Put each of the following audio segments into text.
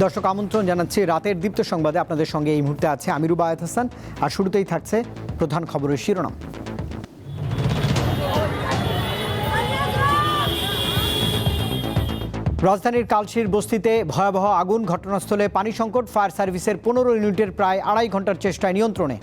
দর্শক আমন্ত্রণ জানাচ্ছি রাতের দীপ্ত সংবাদে। আপনাদের সঙ্গে এই মুহূর্তে আছে আমি রুবায়েত হাসান। আর শুরুতেই থাকছে প্রধান খবরের শিরোনাম। রাজধানীর কালশির বস্তিতে ভয়াবহ আগুন, ঘটনাস্থলে পানি সংকট, ফায়ার সার্ভিসের 15 ইউনিটের প্রায় 2.5 ঘন্টার চেষ্টায় নিয়ন্ত্রণে।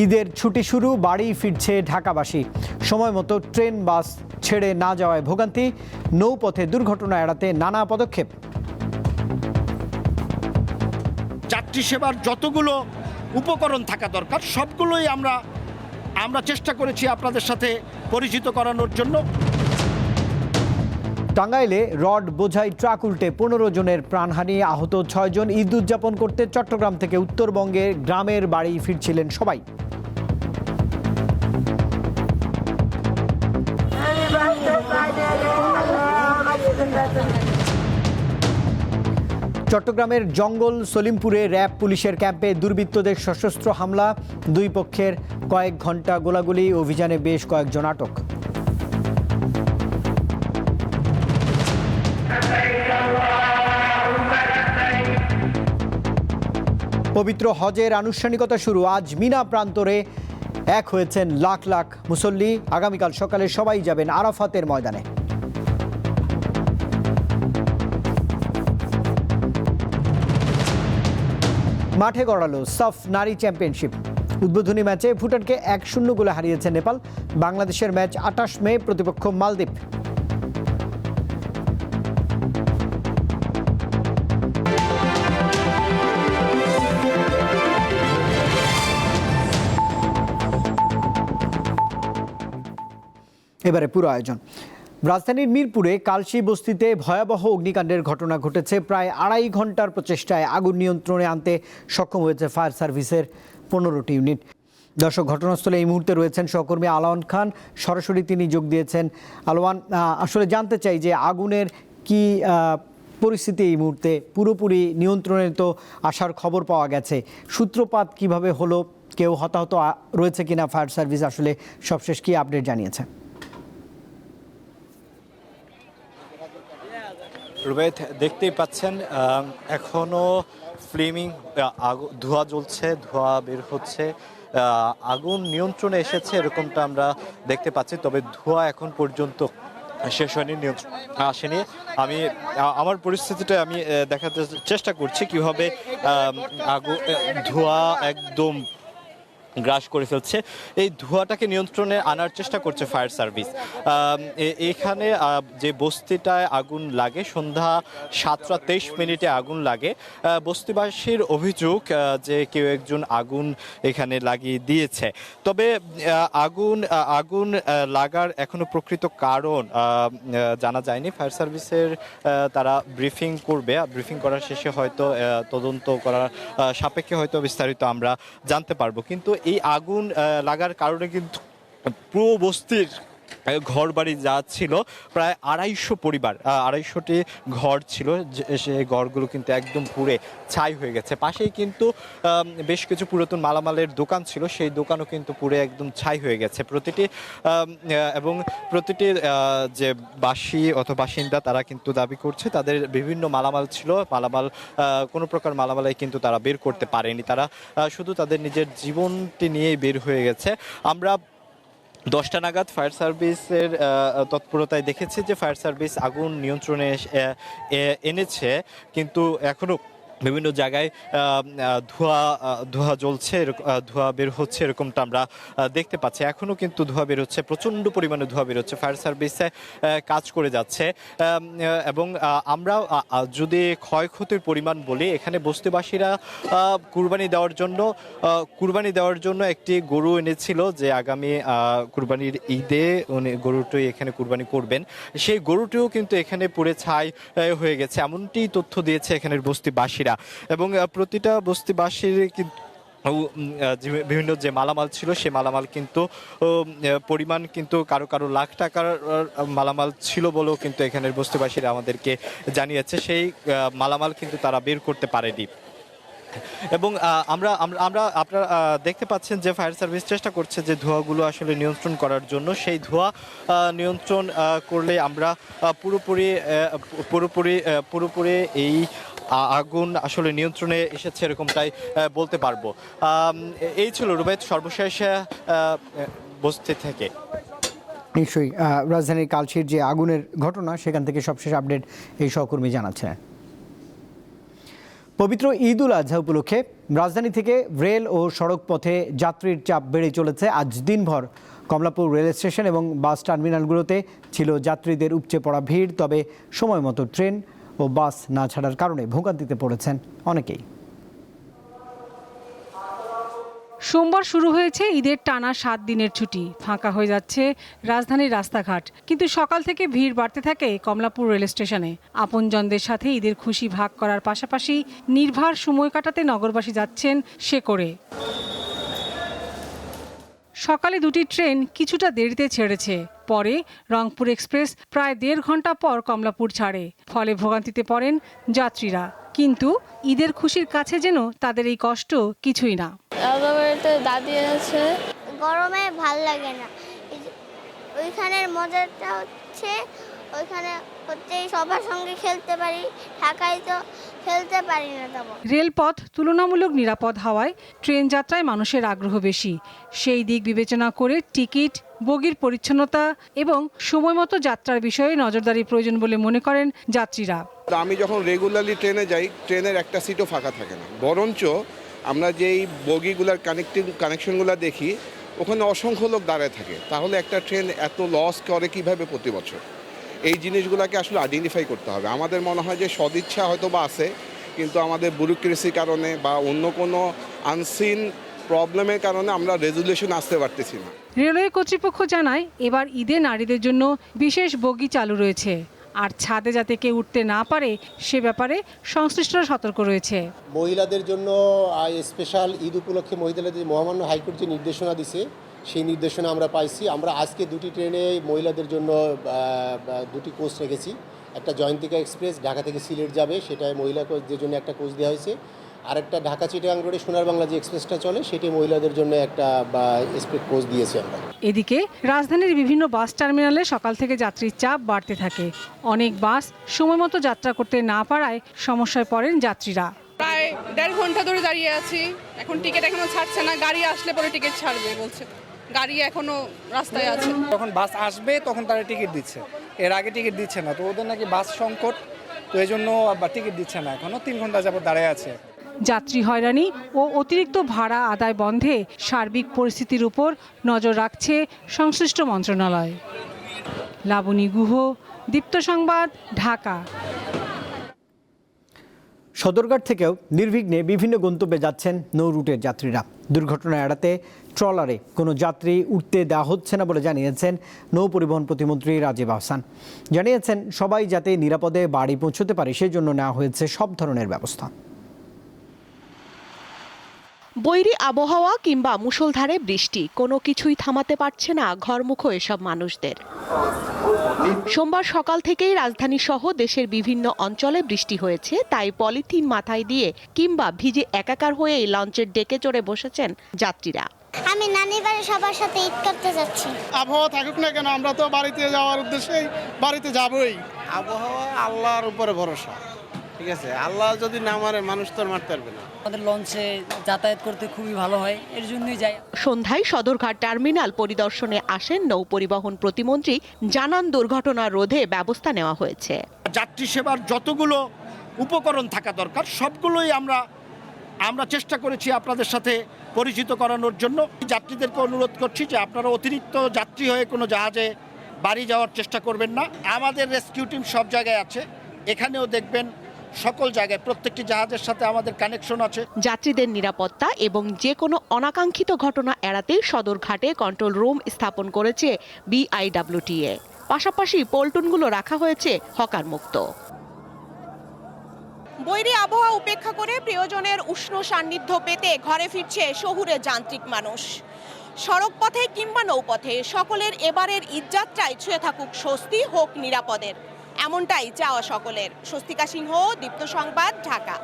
ঈদের ছুটি শুরু, বাড়ি ফিরছে ঢাকাবাসী। সময় মতো ট্রেন বাস ছেড়ে না যাওয়ায় ভোগান্তি, নৌপথে দুর্ঘটনা এড়াতে নানা পদক্ষেপ। যাত্রী সেবার যতগুলো উপকরণ থাকা দরকার সবগুলোই আমরা চেষ্টা করেছি আপনাদের সাথে পরিচিত করানোর জন্য। টাঙ্গাইলে রড বোঝাই ট্রাক উল্টে 15 জনের প্রাণহানি, আহত 6 জন। ঈদ উদযাপন করতে চট্টগ্রাম থেকে উত্তরবঙ্গে গ্রামের বাড়ি ফিরছিলেন সবাই। চট্টগ্রামের জঙ্গল সলিমপুরে র্যাব পুলিশের ক্যাম্পে দুর্বৃত্তদের সশস্ত্র হামলা, দুই পক্ষের কয়েক ঘন্টা গোলাগুলি, অভিযানে বেশ কয়েকজন আটক। পবিত্র হজের আনুষ্ঠানিকতা শুরু, আজ মিনা প্রান্তরে এক হয়েছেন লাখ লাখ মুসল্লি। আগামীকাল সকালে সবাই যাবেন আরাফাতের ময়দানে। মাঠে গড়ালো সাফ নারী চ্যাম্পিয়নশিপ। উদ্বোধনী ম্যাচে ভুটানকে 1-0 গোলে হারিয়েছে নেপাল। বাংলাদেশের ম্যাচ 28 মে, প্রতিপক্ষ মালদ্বীপ। এবারে পুরো আয়োজন। রাজধানীর মিরপুরে কালশি বস্তিতে ভয়াবহ অগ্নিকাণ্ডের ঘটনা ঘটেছে। প্রায় 2.5 ঘন্টার প্রচেষ্টায় আগুন নিয়ন্ত্রণে আনতে সক্ষম হয়েছে ফায়ার সার্ভিসের 15টি ইউনিট। দর্শক, ঘটনাস্থলে এই মুহূর্তে রয়েছেন সহকর্মী আলোয়ান খান, সরাসরি তিনি যোগ দিয়েছেন। আলোয়ান, আসলে জানতে চাই যে আগুনের কি পরিস্থিতি এই মুহূর্তে? পুরোপুরি নিয়ন্ত্রণে তো আসার খবর পাওয়া গেছে, সূত্রপাত কিভাবে হলো, কেউ হতাহত রয়েছে কিনা, ফায়ার সার্ভিস আসলে সবশেষ কি আপডেট জানিয়েছে? রুবায়েত, দেখতেই পাচ্ছেন এখনো ফ্লেমিং ধোঁয়া জ্বলছে, ধোঁয়া বের হচ্ছে। আগুন নিয়ন্ত্রণে এসেছে এরকমটা আমরা দেখতে পাচ্ছি, তবে ধোঁয়া এখন পর্যন্ত শেষ হয়নি, নিয়ন্ত্রণ আসেনি। আমি আমার পরিস্থিতিটা আমি দেখাতে চেষ্টা করছি কিভাবে ধোঁয়া একদম গ্রাস করে ফেলছে। এই ধোঁয়াটাকে নিয়ন্ত্রণে আনার চেষ্টা করছে ফায়ার সার্ভিস। এখানে যে বস্তিটায় আগুন লাগে সন্ধ্যা 7:23 আগুন লাগে। বস্তিবাসীর অভিযোগ যে কেউ একজন আগুন এখানে লাগিয়ে দিয়েছে। তবে আগুন লাগার এখনো প্রকৃত কারণ জানা যায়নি। ফায়ার সার্ভিসের তারা ব্রিফিং করবে, ব্রিফিং করার শেষে হয়তো তদন্ত করার সাপেক্ষে হয়তো বিস্তারিত আমরা জানতে পারবো। কিন্তু এই আগুন লাগার কারণে কিন্তু পুরো বস্তির ঘর বাড়ি যা ছিল, প্রায় 250 পরিবার, 250টি ঘর ছিল, সেই ঘরগুলো কিন্তু একদম পুড়ে ছাই হয়ে গেছে। পাশেই কিন্তু বেশ কিছু পুরাতন মালামালের দোকান ছিল, সেই দোকানও কিন্তু পুড়ে একদম ছাই হয়ে গেছে। প্রতিটি যে বাসী অথবা বাসিন্দা তারা কিন্তু দাবি করছে তাদের বিভিন্ন মালামাল ছিল, কোনো প্রকার মালামালাই কিন্তু তারা বের করতে পারেনি। তারা শুধু তাদের নিজের জীবনটি নিয়েই বের হয়ে গেছে। আমরা 10টা নাগাদ ফায়ার সার্ভিসের তৎপরতায় দেখেছি যে ফায়ার সার্ভিস আগুন নিয়ন্ত্রণে এনেছে, কিন্তু এখনো বিভিন্ন জায়গায় ধোঁয়া জ্বলছে, ধোঁয়া বের হচ্ছে, এরকমটা আমরা দেখতে পাচ্ছি। এখনও কিন্তু ধোঁয়া বের হচ্ছে, প্রচণ্ড পরিমাণে ধোঁয়া বের হচ্ছে। ফায়ার সার্ভিসে কাজ করে যাচ্ছে। এবং আমরা যদি ক্ষয়ক্ষতির পরিমাণ বলি, এখানে বস্তিবাসীরা কুরবানি দেওয়ার জন্য একটি গরু এনেছিল, যে আগামী কুরবানির ঈদে উনি গরুটি এখানে কুরবানি করবেন। সেই গরুটিও কিন্তু এখানে পুড়ে ছাই হয়ে গেছে, এমনটি তথ্য দিয়েছে এখানের বস্তিবাসীরা। এবং প্রতিটা বস্তিবাসীর কিন্তু বিভিন্ন যে মালামাল ছিল সেই মালামাল কিন্তু পরিমাণ কিন্তু কারো লাখ টাকার মালামাল ছিল বলেও কিন্তু এখানের বস্তিবাসীরা আমাদেরকে জানিয়েছে। সেই মালামাল কিন্তু তারা বের করতে পারেনি। এবং আমরা আমরা আমরা আপনারা দেখতে পাচ্ছেন যে ফায়ার সার্ভিস চেষ্টা করছে যে ধোঁয়াগুলো আসলে নিয়ন্ত্রণ করার জন্য। সেই ধোঁয়া নিয়ন্ত্রণ করলে আমরা পুরোপুরি এই আগুন আসলে নিয়ন্ত্রণে এসেছে এরকমটাই বলতে পারবো। এই ছিল রুবাইত সর্বশেষ বস্তি থেকে। নিশ্চয়ই রাজধানীর কালশির যে আগুনের ঘটনা সেখান থেকে সবশেষ আপডেট এই সহকর্মী জানাচ্ছেন। পবিত্র ঈদ উল আজহা উপলক্ষে রাজধানী থেকে রেল ও সড়ক পথে যাত্রীর চাপ বেড়ে চলেছে। আজ দিনভর কমলাপুর রেল স্টেশন এবং বাস টার্মিনালগুলোতে ছিল যাত্রীদের উপচে পড়া ভিড়। তবে সময় মতো ট্রেন ও বাস না ছাড়ার কারণে ভোগান্তিতে পড়েছেন অনেকেই। সোমবার শুরু হয়েছে ঈদের টানা 7 দিনের ছুটি। ফাঁকা হয়ে যাচ্ছে রাজধানীর রাস্তাঘাট, কিন্তু সকাল থেকে ভিড় বাড়তে থাকে কমলাপুর রেল স্টেশনে। আপনজনদের সাথে ঈদের খুশি ভাগ করার পাশাপাশি নির্ভার সময় কাটাতে নগরবাসী যাচ্ছেন সে করে। সকালে 2টি ট্রেন কিছুটা দেরিতে ছেড়েছে। পরে রংপুর এক্সপ্রেস প্রায় 1.5 ঘন্টা পর কমলাপুর ছাড়ে। ফলে ভোগান্তিতে পড়েন যাত্রীরা। কিন্তু ঈদের খুশির কাছে যেন তাদের এই কষ্ট কিছুই না। দাদি আছে, গরমে ভাল লাগে না। ওইখানের মজাটা হচ্ছে ওইখানে সবার সঙ্গে খেলতে পারি, ঢাকায় তো খেলতে পারি না। তেমন রেলপথ তুলনামূলক নিরাপদ হওয়ায় ট্রেন যাত্রায় মানুষের আগ্রহ বেশি। সেই দিক বিবেচনা করে টিকিট, বগির পরিচ্ছন্নতা এবং সময়মতো যাত্রার বিষয়ে নজরদারি প্রয়োজন বলে মনে করেন যাত্রীরা। আমি যখন রেগুলারলি ট্রেনে যাই, ট্রেনের একটা সিটও ফাঁকা থাকে না, বরঞ্চ আমরা যেই বগিগুলার কানেকশনগুলো দেখি ওখানে অসংখ্য লোক দাঁড়ায় থাকে। তাহলে একটা ট্রেন এত লস করে কিভাবে প্রতি বছর? এই জিনিসগুলোকে আসলে আইডেন্টিফাই করতে হবে। আমাদের মনে হয় যে সদিচ্ছা হয়তো বা আছে, কিন্তু আমাদের ব্যুরোক্রেসির কারণে বা অন্য কোনো আনসিন প্রবলেমের কারণে আমরা রেজুলেশন আসতে পারতেছি না। রেলওয়ে কর্তৃপক্ষ জানায় এবার ঈদে নারীদের জন্য বিশেষ বগি চালু রয়েছে। আর ছাদে যাতে কেউ উঠতে না পারে সে ব্যাপারে সংশ্লিষ্টরা সতর্ক রয়েছে। মহিলাদের জন্য স্পেশাল ঈদ উপলক্ষে মহিলাদের মহামান্য হাইকোর্ট যে নির্দেশনা দিছে সেই নির্দেশনা আমরা পাইছি। আমরা আজকে 2টি ট্রেনে মহিলাদের জন্য 2টি কোচ রেখেছি। একটা জয়ন্তিকা এক্সপ্রেস ঢাকা থেকে সিলেট যাবে, সেটায় মহিলাদের জন্য একটা কোচ দেওয়া হয়েছে। আর একটা ঢাকা চিটাগাং রোডে সোনার বাংলা যে এক্সপ্রেসটা চলে সেটি মহিলাদের জন্য একটা এক্সপ্রেস কোচ দিয়েছি আমরা। এদিকে রাজধানীর বিভিন্ন বাস টার্মিনালে সকাল থেকে যাত্রীর চাপ বাড়তে থাকে। অনেক বাস সময়মতো যাত্রা করতে না পারায় সমস্যায় পড়েন যাত্রীরা। প্রায় 1.5 ঘন্টা ধরে দাঁড়িয়ে আছি, এখন টিকিট এখনো ছাড়ছে না। গাড়ি আসলে পরে টিকিট ছাড়বে বলছে, গাড়ি এখনো রাস্তায় আছে। যখন বাস আসবে তখন তারা টিকিট দিচ্ছে, এর আগে টিকিট দিচ্ছে না। তো ওদের নাকি বাস সংকট, তো এই জন্য টিকিট দিচ্ছে না, এখনো 3 ঘন্টা যাবত দাঁড়িয়ে আছে। যাত্রী হয়রানি ও অতিরিক্ত ভাড়া আদায় বন্ধে সার্বিক পরিস্থিতির উপর নজর রাখছে সংশ্লিষ্ট মন্ত্রণালয়। লাবণী গুহ, দীপ্ত সংবাদ, ঢাকা। সদরঘাট থেকেও নির্বিঘ্নে বিভিন্ন গন্তব্যে যাচ্ছেন নৌ রুটের যাত্রীরা। দুর্ঘটনা এড়াতে ট্রলারে কোনো যাত্রী উঠতে দেওয়া হচ্ছে না বলে জানিয়েছেন নৌ পরিবহন প্রতিমন্ত্রী রাজীব আহসান। জানিয়েছেন সবাই যাতে নিরাপদে বাড়ি পৌঁছতে পারে সেই জন্য নেওয়া হয়েছে সব ধরনের ব্যবস্থা। বৈরী আবহাওয়া কিংবা মুষলধারে বৃষ্টি কোনো কিছুই থামাতে পারছে না ঘরমুখো এসব মানুষদের। সোমবার সকাল থেকেই রাজধানী সহ দেশের বিভিন্ন অঞ্চলে বৃষ্টি হয়েছে, তাই পলিথিন মাথায় দিয়ে কিংবা ভিজে একাকার হয়েই লঞ্চের ডেকে চড়ে বসেছেন যাত্রীরা। আমি নানি বাড়ি সবার সাথে ঈদ করতে যাচ্ছি। আবহাওয়া থাকুক না কেন, আমরা তো বাড়িতে যাওয়ার উদ্দেশ্যেই বাড়িতে যাবই। আবহাওয়া আল্লাহর উপরে ভরসা, ঠিক আছে? আল্লাহ যদি না মারে মানুষ তো মারতে পারবে না। আমাদের লঞ্চে যাতায়াত করতে খুবই ভালো হয়, এর জন্যই যাই। সন্ধ্যায় সদরঘাট টার্মিনাল পরিদর্শনে আসেন নৌ পরিবহন প্রতিমন্ত্রী, জানান দুর্ঘটনা রোধে ব্যবস্থা নেওয়া হয়েছে। যাত্রী সেবার যতগুলো উপকরণ থাকা দরকার সবগুলোই আমরা চেষ্টা করেছি আপনাদের সাথে পরিচিত করানোর জন্য। যাত্রীদেরকে অনুরোধ করছি যে আপনারা অতিরিক্ত যাত্রী হয়ে কোনো জাহাজে বাড়ি যাওয়ার চেষ্টা করবেন না। আমাদের রেস্কিউ টিম সব জায়গায় আছে, এখানেও দেখবেন সকল জায়গায় প্রত্যেকটি জাহাজের সাথে আমাদের কানেকশন আছে। যাত্রীদের নিরাপত্তা এবং যে কোনো অনাকাঙ্ক্ষিত ঘটনা এড়াতে সদরঘাটে কন্ট্রোল রুম স্থাপন করেছে BIWTA। পাশাপাশি পল্টনগুলো রাখা হয়েছে হকার মুক্ত। বৈরী আবহাওয়া উপেক্ষা করে প্রিয়জনের উষ্ণ সান্নিধ্য পেতে ঘরে ফিরছে শহুরে যান্ত্রিক মানুষ। সড়ক পথে কিংবা নৌপথে সকলের এবারের ঈদযাত্রায় ছুঁয়ে থাকুক স্বস্তি, হোক নিরাপদের, এমনটাই চাওয়া সকলের। স্বস্তিকা সিংহ, দীপ্ত সংবাদ, ঢাকা।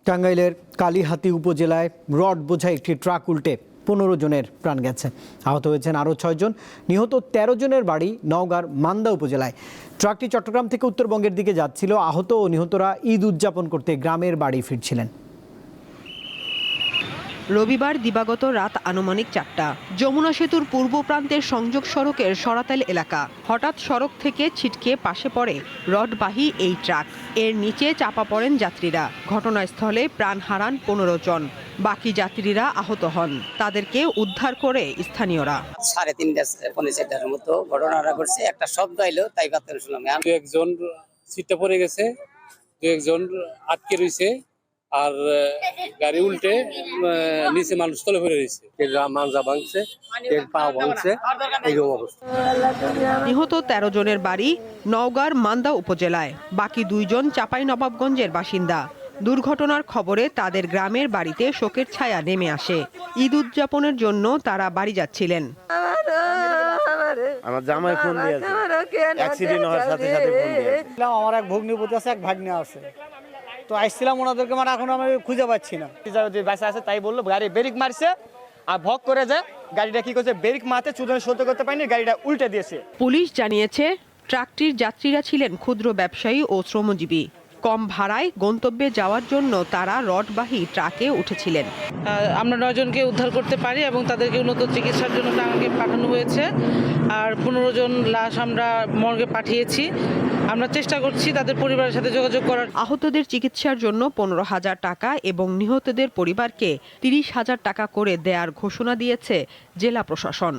টাঙ্গাইলের কালিহাতী উপজেলায় রড বোঝাই একটি ট্রাক উল্টে 15 জনের প্রাণ গেছে। আহত হয়েছেন আরও 6 জন। নিহত 13 জনের বাড়ি নওগাঁর মান্দা উপজেলায়। ট্রাকটি চট্টগ্রাম থেকে উত্তরবঙ্গের দিকে যাচ্ছিল। আহত ও নিহতরা ঈদ উদযাপন করতে গ্রামের বাড়ি ফিরছিলেন। রবিবার দিবাগত রাত আনুমানিক 4টা যমুনা সেতুর পূর্ব প্রান্তের সংযোগ সড়কের সরাতাইল এলাকা। হঠাৎ সড়ক থেকে ছিটকে পাশে পড়ে রডবাহী এই ট্রাক। এর নিচে চাপা পড়েন যাত্রীরা। ঘটনাস্থলে প্রাণ হারান 15 জন। বাকি যাত্রীরা আহত হন। তাদেরকে উদ্ধার করে স্থানীয়রা। 3:30-4:30 মতো ঘটনাটা ঘটছে। একটা শব্দ আইলো, তাই ভাবতে শুনলাম। একজন সিটে পড়ে গেছে, একজন আটকে রয়েছে, আর গাড়ি উল্টে নিচে মানুষ তলে পড়ে রয়েছে। মাঞ্জা ভাঙছে, পা ভাঙছে, এইরকম অবস্থা। নিহত 13 জনের বাড়ি নওগাঁর মান্দা উপজেলায়। বাকি 2 জন চাঁপাইনবাবগঞ্জের বাসিন্দা। দুর্ঘটনার খবরে তাদের গ্রামের বাড়িতে শোকের ছায়া নেমে আসে। ঈদ উদযাপনের জন্য তারা বাড়ি যাচ্ছিলেন। আমার জামাই ফোন দিয়েছে, অ্যাক্সিডেন্ট হওয়ার সাথে সাথে ফোন দিয়েছে। আমার এক ভগ্নিপতি আছে, এক ভাগ্নে আছে, তো আসছিলাম ওনাদেরকে, মানে এখন আমি খুঁজে পাচ্ছি না। যে বাসা আছে তাই বললো গাড়ি ব্রেক মারছে, আর ভক করে যে গাড়িটা কি করছে, ব্রেক মারতে চুদনে সহ্য করতে পারেনি, গাড়িটা উল্টে দিয়েছে। পুলিশ জানিয়েছে ট্রাকটির যাত্রীরা ছিলেন ক্ষুদ্র ব্যবসায়ী ও শ্রমজীবী। কম ভাড়ায় গন্তব্যে যাওয়ার জন্য তারা রডবাহী ট্রাকে উঠেছিলেন। আমরা 9 জনকে উদ্ধার করতে পারি এবং তাদেরকে উন্নত চিকিৎসার জন্য টাঙ্গাইলে পাঠানো হয়েছে। আর 15 জন লাশ আমরা মর্গে পাঠিয়েছি। আমরা চেষ্টা করছি তাদের পরিবারের সাথে যোগাযোগ করার। আহতদের চিকিৎসার জন্য 15,000 টাকা এবং নিহতদের পরিবারকে 30,000 টাকা করে দেয়ার ঘোষণা দিয়েছে জেলা প্রশাসন।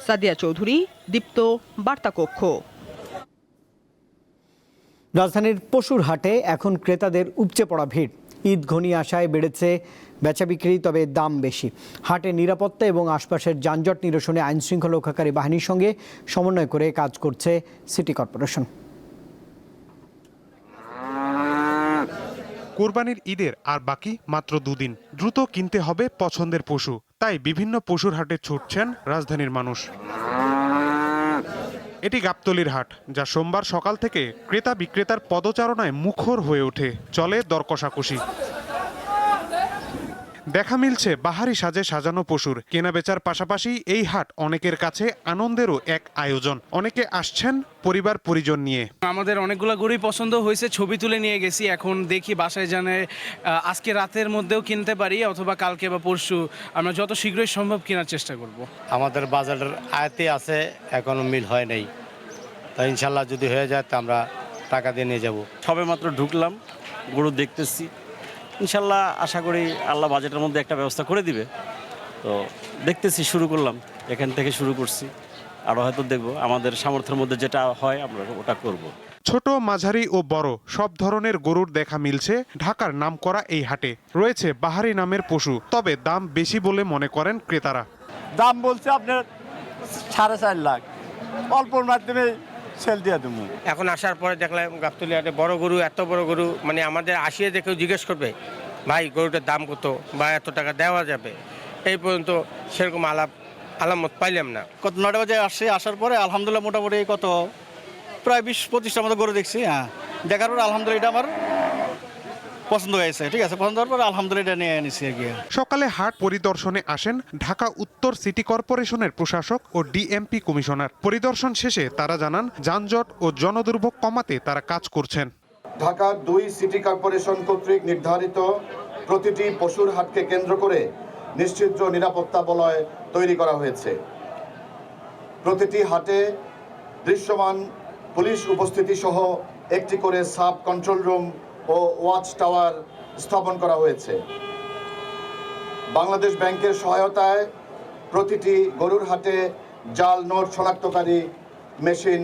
সাদিয়া চৌধুরী, দীপ্ত, বার্তা কক্ষ। রাজধানীর পশুর হাটে এখন ক্রেতাদের উপচে পড়া ভিড়। ঈদ ঘনিয়ে আসায় বেড়েছে বেচা বিক্রি, তবে দাম বেশি। হাটে নিরাপত্তা এবং আশপাশের যানজট নিরসনে আইনশৃঙ্খলা রক্ষাকারী বাহিনীর সঙ্গে সমন্বয় করে কাজ করছে সিটি কর্পোরেশন। কোরবানির ঈদের আর বাকি মাত্র 2 দিন। দ্রুত কিনতে হবে পছন্দের পশু, তাই বিভিন্ন পশুর হাটে ছুটছেন রাজধানীর মানুষ। এটি গাবতলীর হাট, যা সোমবার সকাল থেকে ক্রেতা বিক্রেতার পদচারণায় মুখর হয়ে ওঠে। চলে দর কষাকষি। দেখা মিলছে বাহারি সাজে সাজানো পশুর কেনাবেচার পাশাপাশি এই হাট অনেকের কাছে আনন্দেরও এক আয়োজন। অনেকে আসছেন পরিবার পরিজন নিয়ে। আমাদের অনেকগুলো গরুই পছন্দ হয়েছে, ছবি তুলে নিয়ে গেছি। এখন দেখি বাসায় জানে আজকে রাতের মধ্যেও কিনতে পারি, অথবা কালকে বা পরশু আমরা যত শীঘ্রই সম্ভব কেনার চেষ্টা করব। আমাদের বাজারের আয়তে আছে, এখনো মিল হয় নাই, তাই ইনশাল্লাহ যদি হয়ে যায় তা আমরা টাকা দিয়ে নিয়ে যাব। সবে মাত্র ঢুকলাম, গরু দেখতেছি। ইনশাল্লাহ আশা করি আল্লাহ বাজেটের মধ্যে একটা ব্যবস্থা করে দিবে। তো দেখতেছি, শুরু করলাম, এখান থেকে শুরু করছি। আরও হয়তো দেখবো, আমাদের সামর্থ্যের মধ্যে যেটা হয় আমরা ওটা করব। ছোট, মাঝারি ও বড় সব ধরনের গরুর দেখা মিলছে ঢাকার নামকরা এই হাটে। রয়েছে বাহারি নামের পশু, তবে দাম বেশি বলে মনে করেন ক্রেতারা। দাম বলছে আপনার 4.5 লাখ, অল্পর মাধ্যমে সেল দিয়ে দেবো। এখন আসার পরে দেখলাম গাবতলী হাটে বড় গরু, এত বড় গরু, মানে আমাদের আসিয়ে দেখেও জিজ্ঞেস করবে ভাই গরুটার দাম কত বা এত টাকা দেওয়া যাবে। এই পর্যন্ত সেরকম আলামত পাইলাম না। কত 9টা বাজে আসছে, আসার পরে আলহামদুলিল্লাহ মোটামুটি কত প্রায় 20-25টার মতো গরু দেখছি। হ্যাঁ, দেখার পরে আলহামদুলিল্লাহ এটা আমার পছন্দ হয়েছে। ঠিক আছে, পছন্দ হওয়ার পরে আলহামদুলিল্লাহ নিয়ে এনেছি আর কি। সকালে হাট পরিদর্শনে আসেন ঢাকা উত্তর সিটি কর্পোরেশনের প্রশাসক ও ডিএমপি কমিশনার। পরিদর্শন শেষে তারা জানান যানজট ও জনদুর্ভোগ কমাতে তারা কাজ করছেন। ঢাকার 2 সিটি কর্পোরেশন কর্তৃক নির্ধারিত প্রতিটি পশুর হাটকে কেন্দ্র করে নিশ্চিদ্র নিরাপত্তা বলয় তৈরি করা হয়েছে। প্রতিটি হাটে দৃশ্যমান পুলিশ উপস্থিতি সহ একটি করে সাব কন্ট্রোল রুম ও ওয়াচ টাওয়ার স্থাপন করা হয়েছে। বাংলাদেশ ব্যাংকের সহায়তায় প্রতিটি গরুর হাটে জাল নোট শনাক্তকারী মেশিন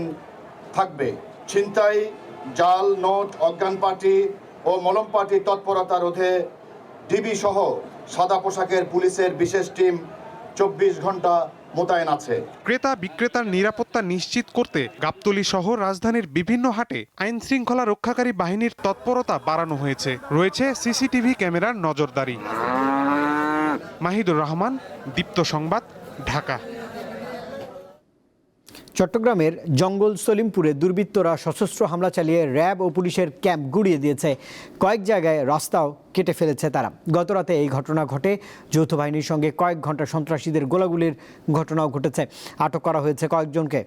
থাকবে। ছিনতাই, জাল নোট, অজ্ঞান পার্টি ও মলম পার্টি তৎপরতা রোধে ডিবি সহ সাদা পোশাকের পুলিশের বিশেষ টিম 24 ঘন্টা মোতায়েন আছে। ক্রেতা বিক্রেতার নিরাপত্তা নিশ্চিত করতে গাবতলী সহ রাজধানীর বিভিন্ন হাটে আইন শৃঙ্খলা রক্ষাকারী বাহিনীর তৎপরতা বাড়ানো হয়েছে। রয়েছে সিসিটিভি ক্যামেরার নজরদারি। মাহিদুর রহমান, দীপ্ত সংবাদ, ঢাকা। চট্টগ্রামের জঙ্গল সলিমপুরে দুর্বৃত্তরা সশস্ত্র হামলা চালিয়ে র্যাব ও পুলিশের ক্যাম্প গুড়িয়ে দিয়েছে। কয়েক জায়গায় রাস্তাও কেটে ফেলেছে তারা। গতরাতে এই ঘটনা ঘটে। যৌথ বাহিনীর সঙ্গে কয়েক ঘন্টা সন্ত্রাসীদের গোলাগুলির ঘটনাও ঘটেছে। আটক করা হয়েছে কয়েকজনকে।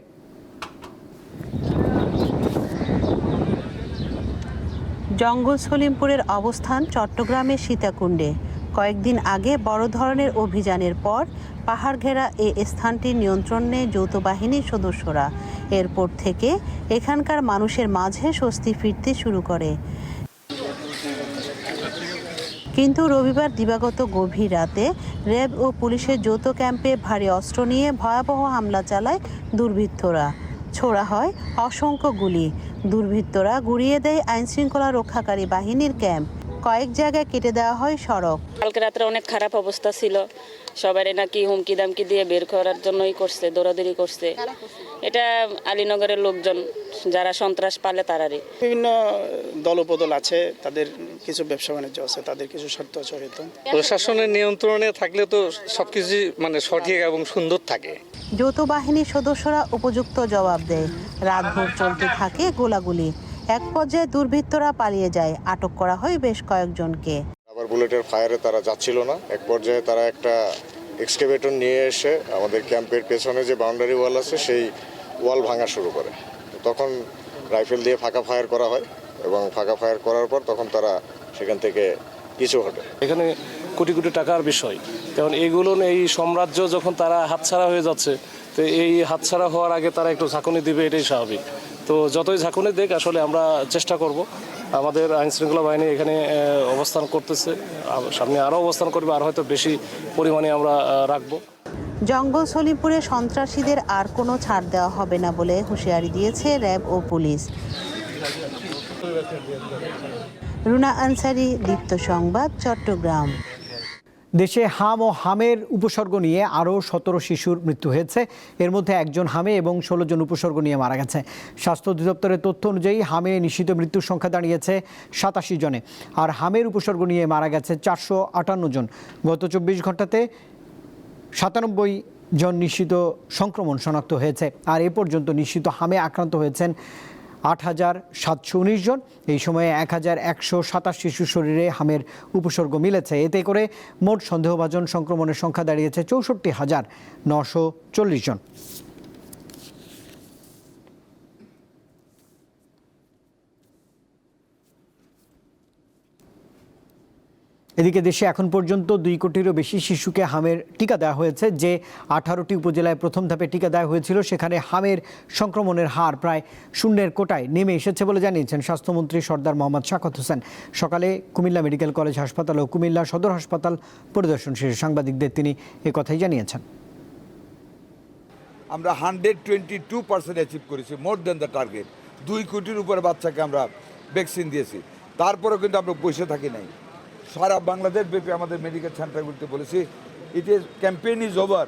জঙ্গল সলিমপুরের অবস্থান চট্টগ্রামের সীতাকুণ্ডে। কয়েকদিন আগে বড় ধরনের অভিযানের পর পাহাড় ঘেরা এই স্থানটির নিয়ন্ত্রণে যৌথ বাহিনীর সদস্যরা। এরপর থেকে এখানকার মানুষের মাঝে স্বস্তি ফিরতে শুরু করে। কিন্তু রবিবার দিবাগত গভীর রাতে র্যাব ও পুলিশের যৌথ ক্যাম্পে ভারী অস্ত্র নিয়ে ভয়াবহ হামলা চালায় দুর্বৃত্তরা। ছোড়া হয় অসংখ্য গুলি। দুর্বৃত্তরা গুড়িয়ে দেয় আইনশৃঙ্খলা রক্ষাকারী বাহিনীর ক্যাম্প। কয়েক জায়গায় কেটে দেওয়া হয় সড়ক। কালকে রাত্রে অনেক খারাপ অবস্থা ছিল, সবাই নাকি হুমকি দামকি দিয়ে বের করার জন্যই করছে, দৌড়াদৌড়ি করছে। এটা আলীনগরের লোকজন যারা সন্ত্রাস পালে তারারই। বিভিন্ন দলবদল আছে, তাদের কিছু ব্যবসা বাণিজ্য আছে, তাদের কিছু স্বার্থ আছে হয়তো। প্রশাসনের নিয়ন্ত্রণে থাকলে তো সবকিছু সঠিক এবং সুন্দর থাকে। যৌথ বাহিনীর সদস্যরা উপযুক্ত জবাব দেয়। রাতভর চলতে থাকে গোলাগুলি। এক পর্যায়ে দুর্বৃত্তরা পালিয়ে যায়। আটক করা হয় বেশ কয়েকজনকে। আবার বুলেটের ফায়ারে তারা যাচ্ছিল না। এক পর্যায়ে তারা একটা এক্সকেভেটর নিয়ে এসে আমাদের ক্যাম্পের পেছনে যে বাউন্ডারি ওয়াল আছে সেই ওয়াল ভাঙা শুরু করে। তখন রাইফেল দিয়ে ফাঁকা ফায়ার করা হয় এবং ফাঁকা ফায়ার করার পর তখন তারা সেখান থেকে পিছু হটে। এখানে কোটি কোটি টাকার বিষয়, কারণ এইগুলো এই সাম্রাজ্য যখন তারা হাতছাড়া হয়ে যাচ্ছে, তো এই হাতছাড়া হওয়ার আগে তারা একটু ঝাঁকুনি দিবে, এটাই স্বাভাবিক। তো যতই ঝাঁকুনি দেখ, আসলে আমরা চেষ্টা করব। আমাদের আইনশৃঙ্খলা বাহিনী এখানে অবস্থান করতেছে, সামনে আরও অবস্থান করবে, আর হয়তো বেশি পরিমাণে আমরা রাখবো। জঙ্গল সলিমপুরে সন্ত্রাসীদের আর কোনো ছাড় দেওয়া হবে না বলে হুঁশিয়ারি দিয়েছে র্যাব ও পুলিশ। রুনা আনসারি, দীপ্ত সংবাদ, চট্টগ্রাম। দেশে হাম ও হামের উপসর্গ নিয়ে আরও 17 শিশুর মৃত্যু হয়েছে। এর মধ্যে একজন হামে এবং 16 জন উপসর্গ নিয়ে মারা গেছে। স্বাস্থ্য অধিদপ্তরের তথ্য অনুযায়ী হামে নিশ্চিত মৃত্যুর সংখ্যা দাঁড়িয়েছে 87 জনে, আর হামের উপসর্গ নিয়ে মারা গেছে 458 জন। গত 24 ঘন্টাতে 97 জন নিশ্চিত সংক্রমণ শনাক্ত হয়েছে। আর এ পর্যন্ত নিশ্চিত হামে আক্রান্ত হয়েছেন 8719 জন। এই সময়ে 1127 শিশুর শরীরে হামের উপসর্গ মিলেছে। এতে করে মোট সন্দেহভাজন সংক্রমণের সংখ্যা দাঁড়িয়েছে 64,940 জন। এদিকে দেশে এখন পর্যন্ত 2 কোটিরও বেশি শিশুকে হামের টিকা দেওয়া হয়েছে। যে 18টি উপজেলায় প্রথম ধাপে টিকা দেওয়া হয়েছিল, সেখানে হামের সংক্রমণের হার প্রায় শূন্যের কোটায় নেমে এসেছে বলে জানিয়েছেন স্বাস্থ্যমন্ত্রী সরদার মোহাম্মদ শাকত হোসেন। সকালে কুমিল্লা মেডিকেল কলেজ হাসপাতাল ও কুমিল্লা সদর হাসপাতাল পরিদর্শন শেষে সাংবাদিকদের তিনি একথাই জানিয়েছেন। আমরা 122% অ্যাচিভ করেছি, মোর দেন দ্য টার্গেট। 2 কোটির উপরে বাচ্চাকে আমরা ভ্যাকসিন দিয়েছি। তারপরেও কিন্তু আমরা বসে থাকি নাই। সারা বাংলাদেশ ব্যাপী আমাদের মেডিকেল সেন্টারগুলিতে বলেছি it is campaign is over,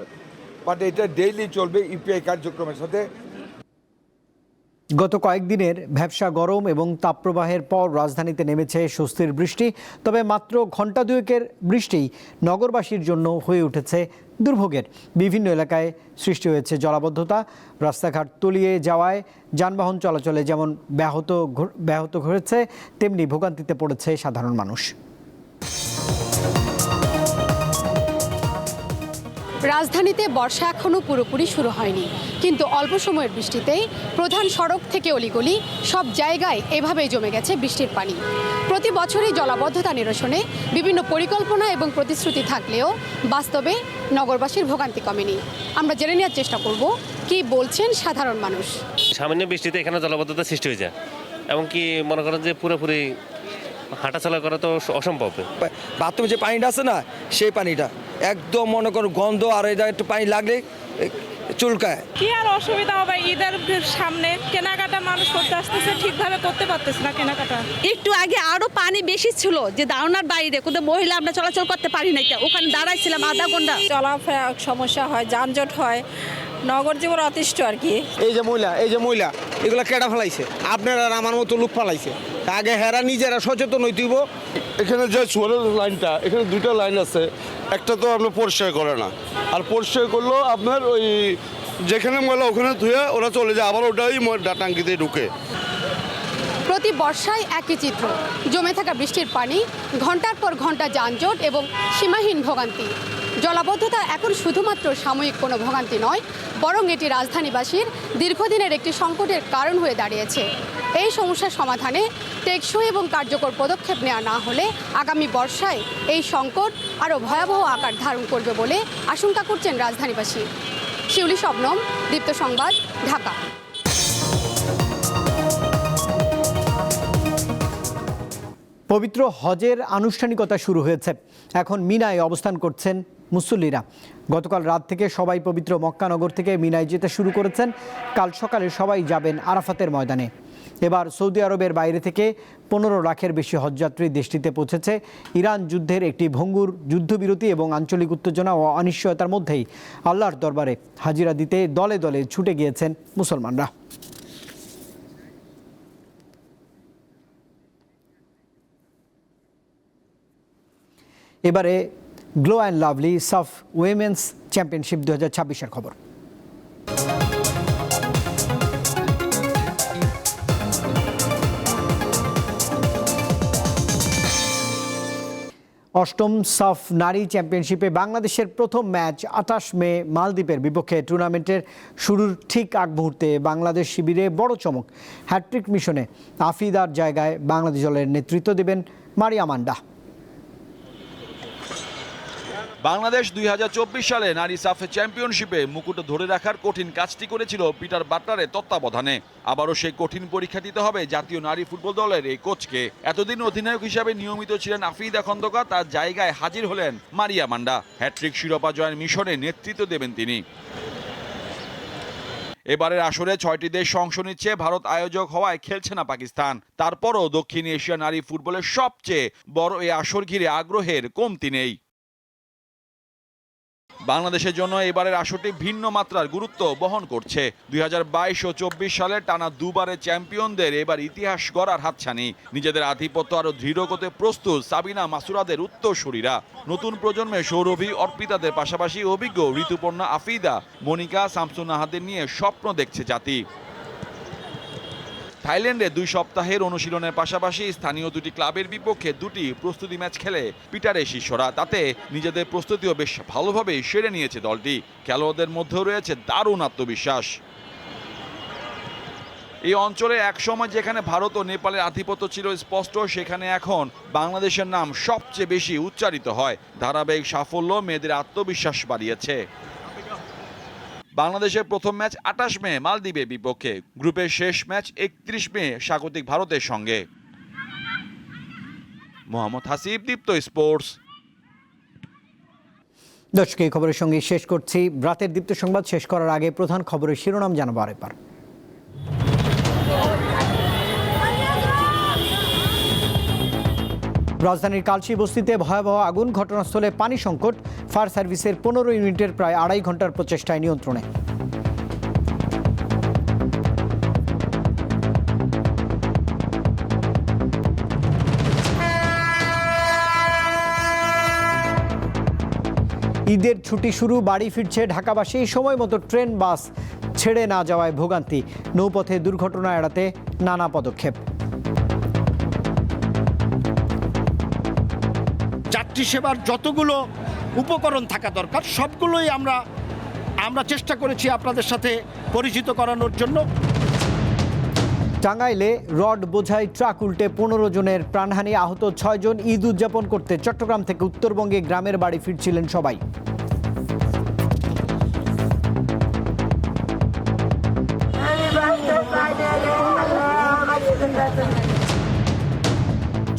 but এটা ডেইলি চলবে ইউপিআই কার্যক্রমের সাথে। গত কয়েকদিনের ভ্যাপসা গরম এবং তাপপ্রবাহের পর রাজধানীতে নেমেছে স্বস্তির বৃষ্টি। তবে মাত্র ঘণ্টা দুয়েকের বৃষ্টিই নগরবাসীর জন্য হয়ে উঠেছে দুর্ভোগের। বিভিন্ন এলাকায় সৃষ্টি হয়েছে জলাবদ্ধতা। রাস্তাঘাট তলিয়ে যাওয়ায় যানবাহন চলাচলে যেমন ব্যাহত হয়েছে, তেমনি ভোগান্তিতে পড়েছে সাধারণ মানুষ। রাজধানীতে বর্ষা এখনও পুরোপুরি শুরু হয়নি, কিন্তু অল্প সময়ের বৃষ্টিতেই প্রধান সড়ক থেকে অলিগলি সব জায়গায় এভাবেই জমে গেছে বৃষ্টির পানি। প্রতি বছরই জলাবদ্ধতা নিরসনে বিভিন্ন পরিকল্পনা এবং প্রতিশ্রুতি থাকলেও বাস্তবে নগরবাসীর ভোগান্তি কমেনি। আমরা জেনে নেওয়ার চেষ্টা করব কি বলছেন সাধারণ মানুষ। সামান্য বৃষ্টিতে এখানে জলাবদ্ধতা সৃষ্টি হয়ে যায়, এবং কি মনে করেন যে পুরোপুরি হাঁটাচলা করা তো অসম্ভব। বাথরুমে যে পানিটা আছে না, সেই পানিটা একদম মনে করো গন্ধ, আর এটা একটু পানি লাগলে চুলকায়। কি আর অসুবিধা হবে, ঈদের সামনে কেনাকাটা মানুষ করতে আসতেছে, ঠিকভাবে করতে পারতেছে না কেনাকাটা। একটু আগে আরো পানি বেশি ছিল, যে ধারণার বাইরে কোথাও মহিলা আমরা চলাচল করতে পারি না, ওখানে দাঁড়াইছিলাম আধা ঘন্টা। চলাফেরা সমস্যা হয়, যানজট হয়, নগর জীবন অতিষ্ঠ আর কি। এই যে মহিলা এগুলো কেডা ফেলাইছে, আপনারা আমার মতো লোক ফেলাইছে। আগে হেরা নিজেরা সচেতন হইতেইব। এখানে যে সোয়ারের লাইনটা, এখানে 2টা লাইন আছে, একটা তো আপনার পরিষ্কার করে না, আর পরিষ্কার করলেও আপনার ওই যেখানে ময়লা ওখানে ধুয়ে ওরা চলে যায়, আবার ওটাই টাঙ্কিতে ঢুকে। প্রতি বর্ষায় একই চিত্র, জমে থাকা বৃষ্টির পানি, ঘন্টার পর ঘন্টা যানজট এবং সীমাহীন ভোগান্তি। জলাবদ্ধতা এখন শুধুমাত্র সাময়িক কোনো ভোগান্তি নয়, বরং এটি রাজধানীবাসীর দীর্ঘদিনের একটি সংকটের কারণ হয়ে দাঁড়িয়েছে। এই সমস্যার সমাধানে টেকসই এবং কার্যকর পদক্ষেপ নেওয়া না হলে আগামী বর্ষায় এই সংকট আরও ভয়াবহ আকার ধারণ করবে বলে আশঙ্কা করছেন রাজধানীবাসী। শিউলি শবনম, দীপ্ত সংবাদ, ঢাকা। পবিত্র হজের আনুষ্ঠানিকতা শুরু হয়েছে। এখন মিনায় অবস্থান করছেন মুসল্লিরা। গতকাল রাত থেকে সবাই পবিত্র মক্কানগর থেকে মিনায় যেতে শুরু করেছেন। কাল সকালে সবাই যাবেন আরাফাতের ময়দানে। এবার সৌদি আরবের বাইরে থেকে 15 লাখের বেশি হজযাত্রী দেশটিতে পৌঁছেছে। ইরান যুদ্ধের একটি ভঙ্গুর যুদ্ধবিরতি এবং আঞ্চলিক উত্তেজনা ও অনিশ্চয়তার মধ্যেই আল্লাহর দরবারে হাজিরা দিতে দলে দলে ছুটে গিয়েছেন মুসলমানরা। এবারে গ্লো অ্যান্ড লাভলি সাফ উইমেন্স চ্যাম্পিয়নশিপ 2026-এর খবর। অষ্টম সাফ নারী চ্যাম্পিয়নশিপে বাংলাদেশের প্রথম ম্যাচ 28 মে মালদ্বীপের বিপক্ষে। টুর্নামেন্টের শুরুর ঠিক আগ মুহূর্তে বাংলাদেশ শিবিরে বড় চমক। হ্যাট্রিক মিশনে আফিদার জায়গায় বাংলাদেশ দলের নেতৃত্ব দেবেন মারিয়া মান্ডা। বাংলাদেশ 2024 সালে নারী সাফ চ্যাম্পিয়নশিপে মুকুট ধরে রাখার কঠিন কাজটি করেছিল পিটার বাটলারের তত্ত্বাবধানে। আবারও সেই কঠিন পরীক্ষা দিতে হবে জাতীয় নারী ফুটবল দলের এই কোচকে। এতদিন অধিনায়ক হিসাবে নিয়মিত ছিলেন আফিদা খন্দকার, তার জায়গায় হাজির হলেন মারিয়া মান্ডা। হ্যাট্রিক শিরোপা জয়ের মিশনে নেতৃত্ব দেবেন তিনি। এবারের আসরে 6টি দেশ অংশ নিচ্ছে। ভারত আয়োজক হওয়ায় খেলছে না পাকিস্তান। তারপরও দক্ষিণ এশিয়া নারী ফুটবলের সবচেয়ে বড় এই আসর ঘিরে আগ্রহের কমতি নেই। বাংলাদেশের জন্য এবারের আসরটি ভিন্ন মাত্রার গুরুত্ব বহন করছে। 2022 ও 24 সালে টানা দুবারের চ্যাম্পিয়নদের এবার ইতিহাস গড়ার হাতছানি। নিজেদের আধিপত্য আরও দৃঢ় করতে প্রস্তুত সাবিনা মাসুরাদের উত্তরসূরিরা। নতুন প্রজন্মের সৌরভী অর্পিতাদের পাশাপাশি অভিজ্ঞ ঋতুপর্ণা আফিদা, মনিকা, শামসুন নাহাদের নিয়ে স্বপ্ন দেখছে জাতি। থাইল্যান্ডে 2 সপ্তাহের অনুশীলনের পাশাপাশি স্থানীয় 2টি ক্লাবের বিপক্ষে 2টি প্রস্তুতি ম্যাচ খেলে পিটারের শিষ্যরা। তাতে নিজেদের প্রস্তুতিও বেশ ভালোভাবে সেরে নিয়েছে দলটি। খেলোয়াড়দের মধ্যেও রয়েছে দারুণ আত্মবিশ্বাস। এই অঞ্চলে একসময় যেখানে ভারত ও নেপালের আধিপত্য ছিল স্পষ্ট, সেখানে এখন বাংলাদেশের নাম সবচেয়ে বেশি উচ্চারিত হয়। ধারাবাহিক সাফল্য মেয়েদের আত্মবিশ্বাস বাড়িয়েছে। বাংলাদেশের প্রথম ম্যাচ 28 মে মালদ্বীপের বিপক্ষে। গ্রুপের শেষ ম্যাচ 31 মে স্বাগতিক ভারতের সঙ্গে। মোহাম্মদ হাসিব, দীপ্ত স্পোর্টস। দর্শক, এই খবরের সঙ্গে শেষ করছি রাতের দীপ্ত সংবাদ। শেষ করার আগে প্রধান খবরের শিরোনাম জানাবো আরেকবার। রাজধানীর কালশী বস্তিতে ভয়াবহ আগুন, ঘটনাস্থলে পানি সংকট। ফায়ার সার্ভিসের 15 ইউনিটের প্রায় 2.5 ঘন্টার প্রচেষ্টায় নিয়ন্ত্রণে। ঈদের ছুটি শুরু, বাড়ি ফিরছে ঢাকাবাসী। সময় মতো ট্রেন বাস ছেড়ে না যাওয়ায় ভোগান্তি। নৌপথে দুর্ঘটনা এড়াতে নানা পদক্ষেপ। যাত্রী সেবার যতগুলো উপকরণ থাকা দরকার সবগুলোই আমরা চেষ্টা করেছি আপনাদের সাথে পরিচিত করানোর জন্য। টাঙ্গাইলে রড বোঝাই ট্রাক উল্টে 15 জনের প্রাণহানি, আহত 6 জন। ঈদ উদযাপন করতে চট্টগ্রাম থেকে উত্তরবঙ্গে গ্রামের বাড়ি ফিরছিলেন সবাই।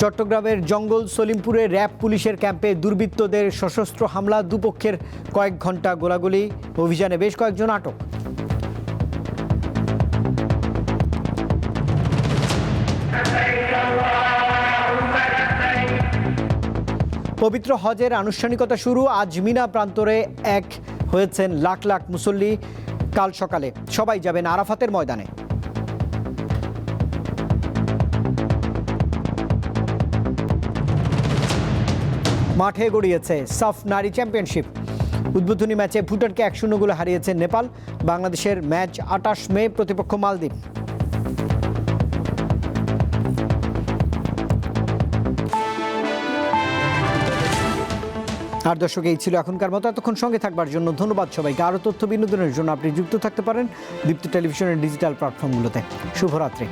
চট্টগ্রামের জঙ্গল সলিমপুরে র্যাব পুলিশের ক্যাম্পে দুর্বৃত্তদের সশস্ত্র হামলা, দুপক্ষের কয়েক ঘন্টা গোলাগুলি। অভিযানে বেশ কয়েকজন আটক। পবিত্র হজের আনুষ্ঠানিকতা শুরু। আজ মিনা প্রান্তরে এক হয়েছেন লাখ লাখ মুসল্লি। কাল সকালে সবাই যাবেন আরাফাতের ময়দানে। মাঠে গড়িয়েছে সাফ নারী চ্যাম্পিয়নশিপ। উদ্বোধনী ম্যাচে ভুটানকে 1-0 গোলে হারিয়েছে নেপাল। বাংলাদেশের ম্যাচ 28 মে, প্রতিপক্ষ মালদ্বীপ। আর দর্শক, এই ছিল এখনকার মতো। এতক্ষণ সঙ্গে থাকবার জন্য ধন্যবাদ সবাইকে। আরও তথ্য বিনোদনের জন্য আপনি যুক্ত থাকতে পারেন দীপ্ত টেলিভিশনের ডিজিটাল প্ল্যাটফর্মগুলোতে। শুভরাত্রি।